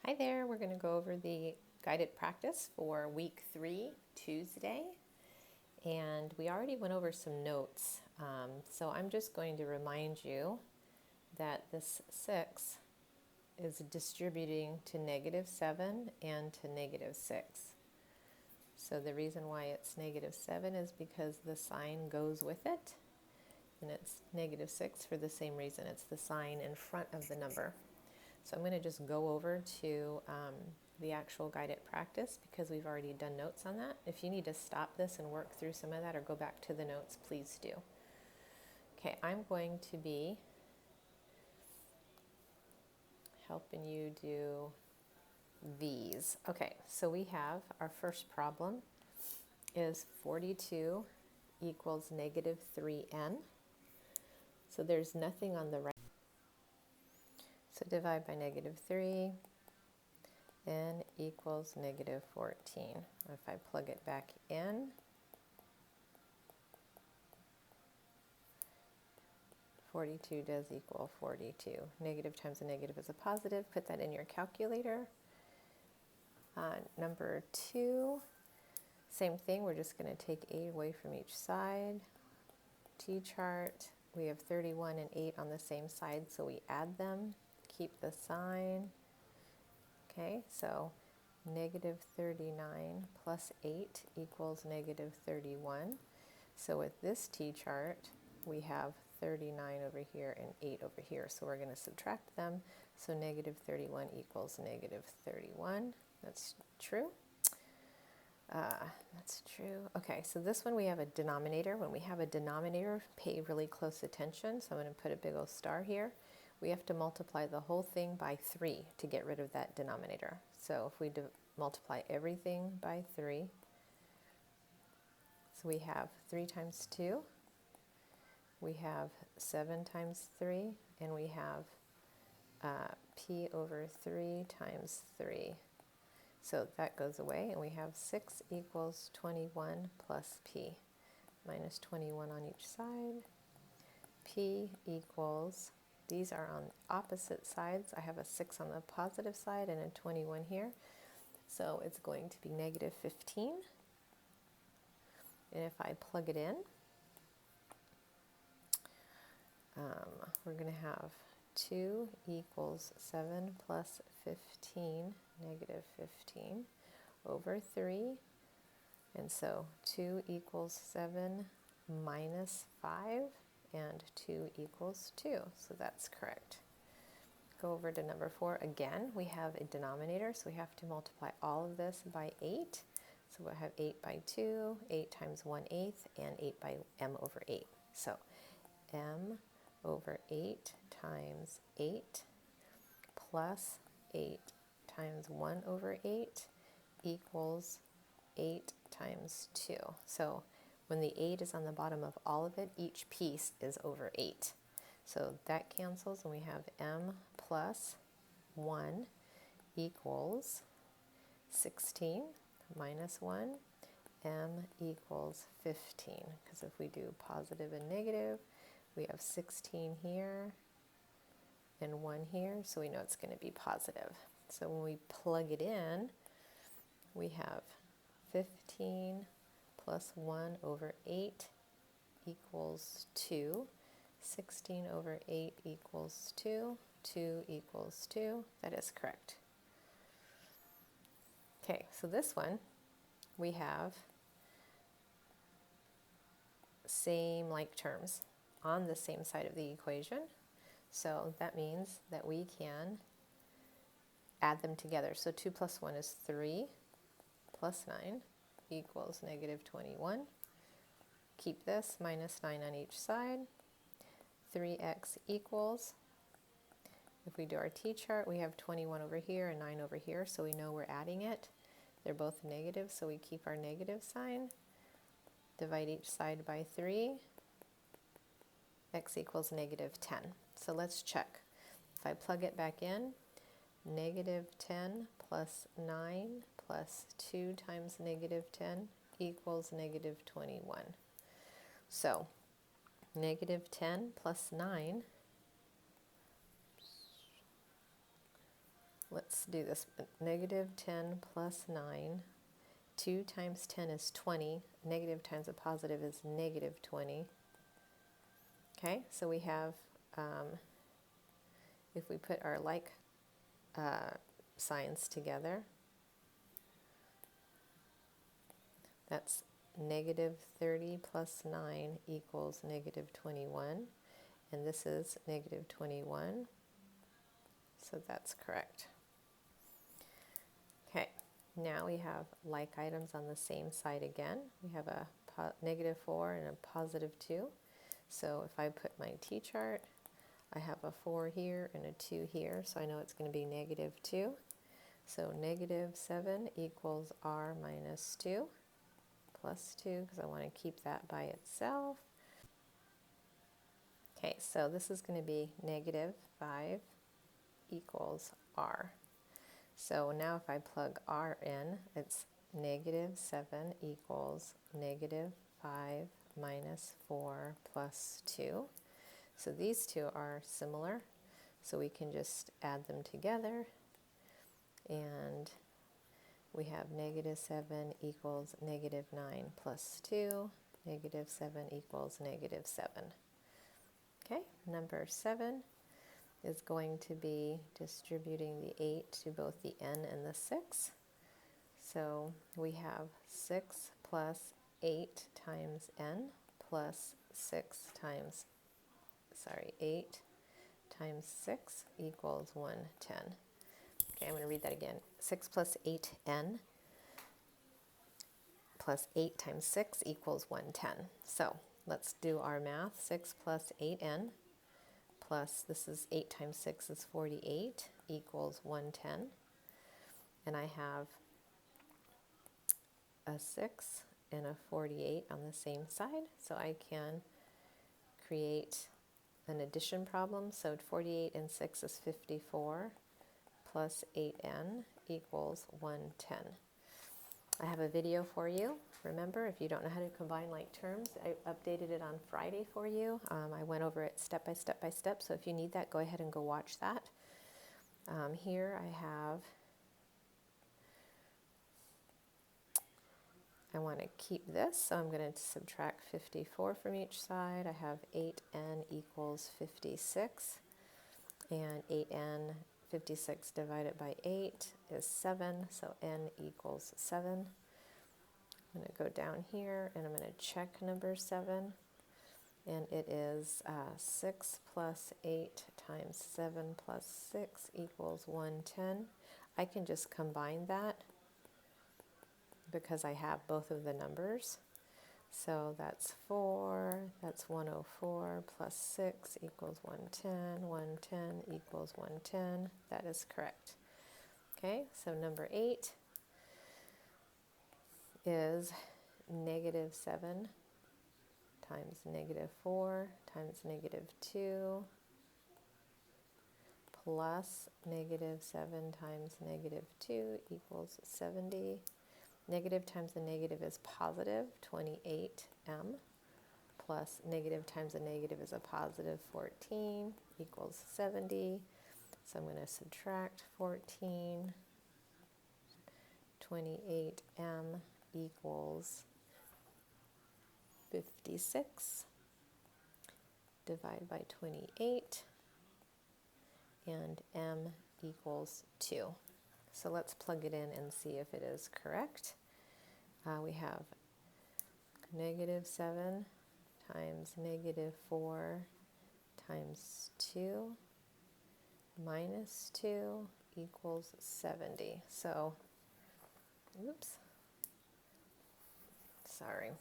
Hi there, we're going to go over the guided practice for week 3, Tuesday. And we already went over some notes, so I'm just going to remind you that this 6 is distributing to -7 and to -6. So the reason why it's -7 is because the sign goes with it, and it's -6 for the same reason. It's the sign in front of the number. So I'm going to just go over to the actual guided practice because we've already done notes on that. If you need to stop this and work through some of that or go back to the notes, please do. Okay, I'm going to be helping you do these. Okay, so we have our first problem is 42 equals -3n. So there's nothing on the right. So divide by -3. N equals -14. If I plug it back in, 42 does equal 42. Negative times a negative is a positive. Put that in your calculator. Number 2, same thing. We're just going to take 8 away from each side. T-chart, we have 31 and 8 on the same side, so we add them. Keep the sign. Okay, so -39 plus 8 equals -31. So with this T-chart, we have 39 over here and 8 over here. So we're going to subtract them. So -31 equals -31. That's true. That's true. Okay, so this one we have a denominator. When we have a denominator, pay really close attention. So I'm going to put a big old star here. We have to multiply the whole thing by 3 to get rid of that denominator. So if we multiply everything by 3, so we have 3 times 2, we have 7 times 3, and we have p over 3 times 3. So that goes away, and we have 6 equals 21 plus p, minus 21 on each side. P equals, these are on opposite sides. I have a 6 on the positive side and a 21 here. So it's going to be -15. And if I plug it in, we're going to have 2 equals 7 plus 15, -15, over 3. And so 2 equals 7 minus 5, and 2 equals 2. So that's correct. Go over to number 4. Again, we have a denominator, so we have to multiply all of this by 8. So we'll have 8 by 2, 8 times 1/8, and 8 by m over 8. So m over 8 times 8 plus 8 times 1 over 8 equals 8 times 2. So when the 8 is on the bottom of all of it, each piece is over 8. So that cancels, and we have m plus 1 equals 16 minus 1, m equals 15. Because if we do positive and negative, we have 16 here and 1 here, so we know it's going to be positive. So when we plug it in, we have 15 plus 1 over 8 equals 2. 16 over 8 equals 2. 2 equals 2. That is correct. Okay, so this one, we have same like terms on the same side of the equation. So that means that we can add them together. So 2 plus 1 is 3, plus 9 equals -21. Keep this, minus 9 on each side. 3x equals, if we do our T-chart, we have 21 over here and 9 over here, so we know we're adding it. They're both negative, so we keep our negative sign. Divide each side by 3. X equals -10. So let's check. If I plug it back in, -10 plus 9 plus 2 times -10 equals -21. So -10 plus 9 let's do this. Negative 10 plus 9. 2 times 10 is 20. Negative times a positive is negative 20. Okay, so we have, if we put our like signs together, that's negative 30 plus 9 equals negative 21. And this is negative 21. So that's correct. Okay, now we have like items on the same side again. We have a negative 4 and a positive 2. So if I put my t-chart, I have a 4 here and a 2 here, so I know it's going to be negative 2. So negative 7 equals r minus 2 plus 2, because I want to keep that by itself. Okay, so this is going to be negative 5 equals r. So now if I plug r in, it's negative 7 equals negative 5 minus 4 plus 2. So these two are similar, so we can just add them together, and we have negative 7 equals negative 9 plus 2. Negative 7 equals negative 7. Okay, number 7 is going to be distributing the 8 to both the n and the 6. So we have 6 plus 8 times n plus 8 times 6 equals 110. Okay, I'm going to read that again. 6 plus 8n plus 8 times 6 equals 110. So let's do our math. 6 plus 8n plus, this is 8 times 6 is 48, equals 110. And I have a 6 and a 48 on the same side, so I can create an addition problem. So 48 and 6 is 54, plus 8n equals 110. I have a video for you. Remember, if you don't know how to combine like terms, I updated it on Friday for you. I went over it step by step by step, so if you need that, go ahead and go watch that. Here I want to keep this, so I'm going to subtract 54 from each side. I have 8n equals 56, and 8n, 56 divided by 8 is 7, so n equals 7. I'm going to go down here and I'm going to check number 7, and it is 6 plus 8 times 7 plus 6 equals 110. I can just combine that because I have both of the numbers. So that's 4, that's 104 plus 6 equals 110, 110 equals 110. That is correct. Okay, so number 8 is negative 7 times negative 4 times negative 2 plus negative 7 times negative 2 equals 70. Negative times a negative is positive 28m, plus negative times a negative is a positive 14 equals 70. So I'm going to subtract 14. 28m equals 56. Divide by 28, and m equals 2. So let's plug it in and see if it is correct. We have negative 7 times negative 4 times 2 minus 2 equals 70. So, oops, sorry.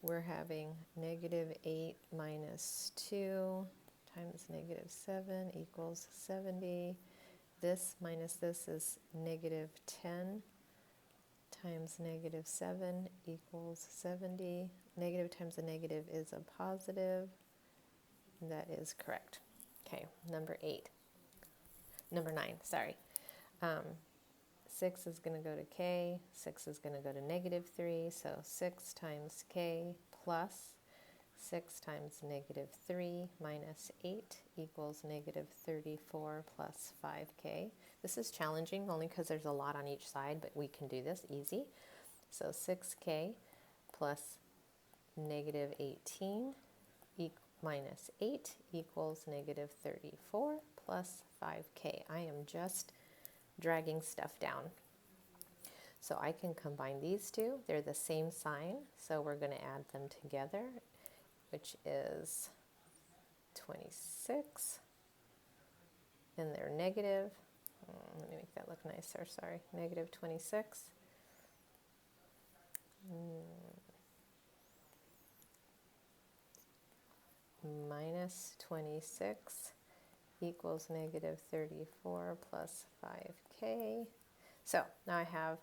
We're having negative 8 minus 2 times negative 7 equals 70. This minus this is negative 10 times negative 7 equals 70. Negative times a negative is a positive. That is correct. Okay, number 9, sorry. 6 is going to go to k, 6 is going to go to negative 3, so 6 times k plus 6 times negative 3 minus 8 equals negative 34 plus 5k. This is challenging only because there's a lot on each side, but we can do this easy. So 6k plus negative 18 minus 8 equals negative 34 plus 5k. I am just dragging stuff down. So I can combine these two. They're the same sign, so we're going to add them together, which is 26, and they're negative. Let me make that look nicer, sorry. Negative 26. Minus 26 equals negative 34 plus 5k. So now I have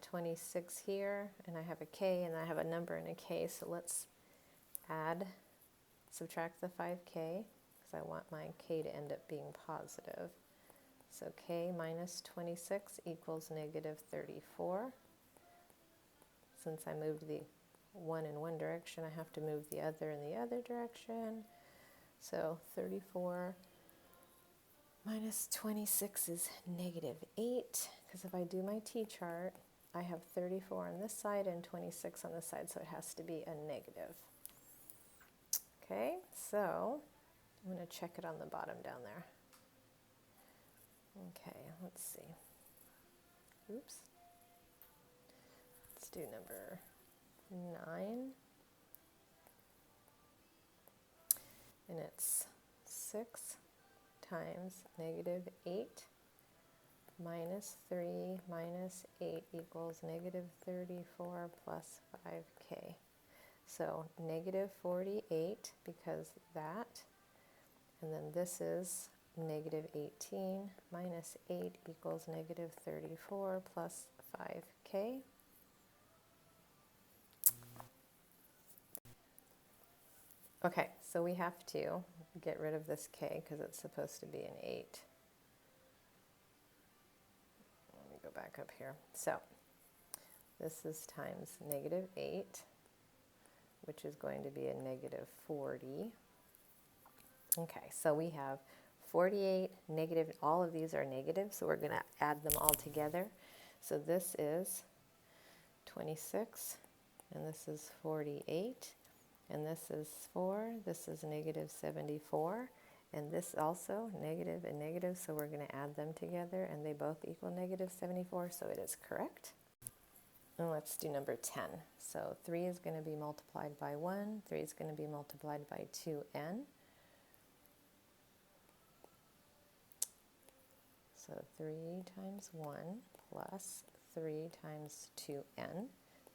26 here, and I have a k, and I have a number and a k, so let's subtract the 5k, because I want my k to end up being positive. So k minus 26 equals negative 34. Since I moved the 1 in one direction, I have to move the other in the other direction. So 34 minus 26 is negative 8, because if I do my t-chart, I have 34 on this side and 26 on this side, so it has to be a negative. Okay, so I'm going to check it on the bottom down there. Okay, let's see. Oops. Let's do number 9. And it's 6 times negative 8 minus 3 minus 8 equals negative 34 plus 5k. So negative 48, because that, and then this is negative 18 minus 8 equals negative 34 plus 5k. Okay, so we have to get rid of this k because it's supposed to be an 8. Let me go back up here. So this is times negative 8, which is going to be a negative 40. Okay, so we have 48, negative, all of these are negative, so we're going to add them all together. So this is 26, and this is 48, and this is 4, this is negative 74, and this also negative and negative, so we're going to add them together, and they both equal negative 74, so it is correct. And let's do number 10. So 3 is going to be multiplied by 1, 3 is going to be multiplied by 2n. So 3 times 1 plus 3 times 2n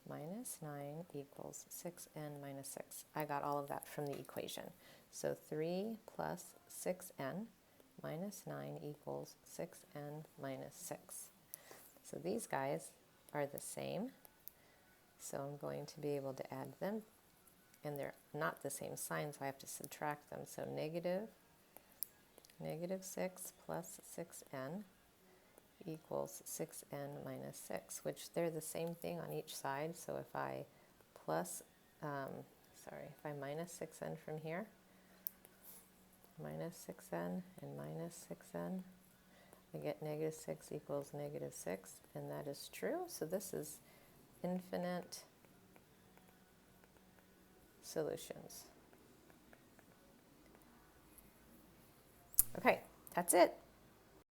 minus 9 equals 6n minus 6. I got all of that from the equation. So 3 plus 6n minus 9 equals 6n minus 6. So these guys are the same. So I'm going to be able to add them. And they're not the same sign, so I have to subtract them. So negative 6 plus 6n equals 6n minus 6, which they're the same thing on each side. So if I if I minus 6n from here, minus 6n and minus 6n, I get negative 6 equals negative 6, and that is true. So this is infinite solutions. Okay, that's it.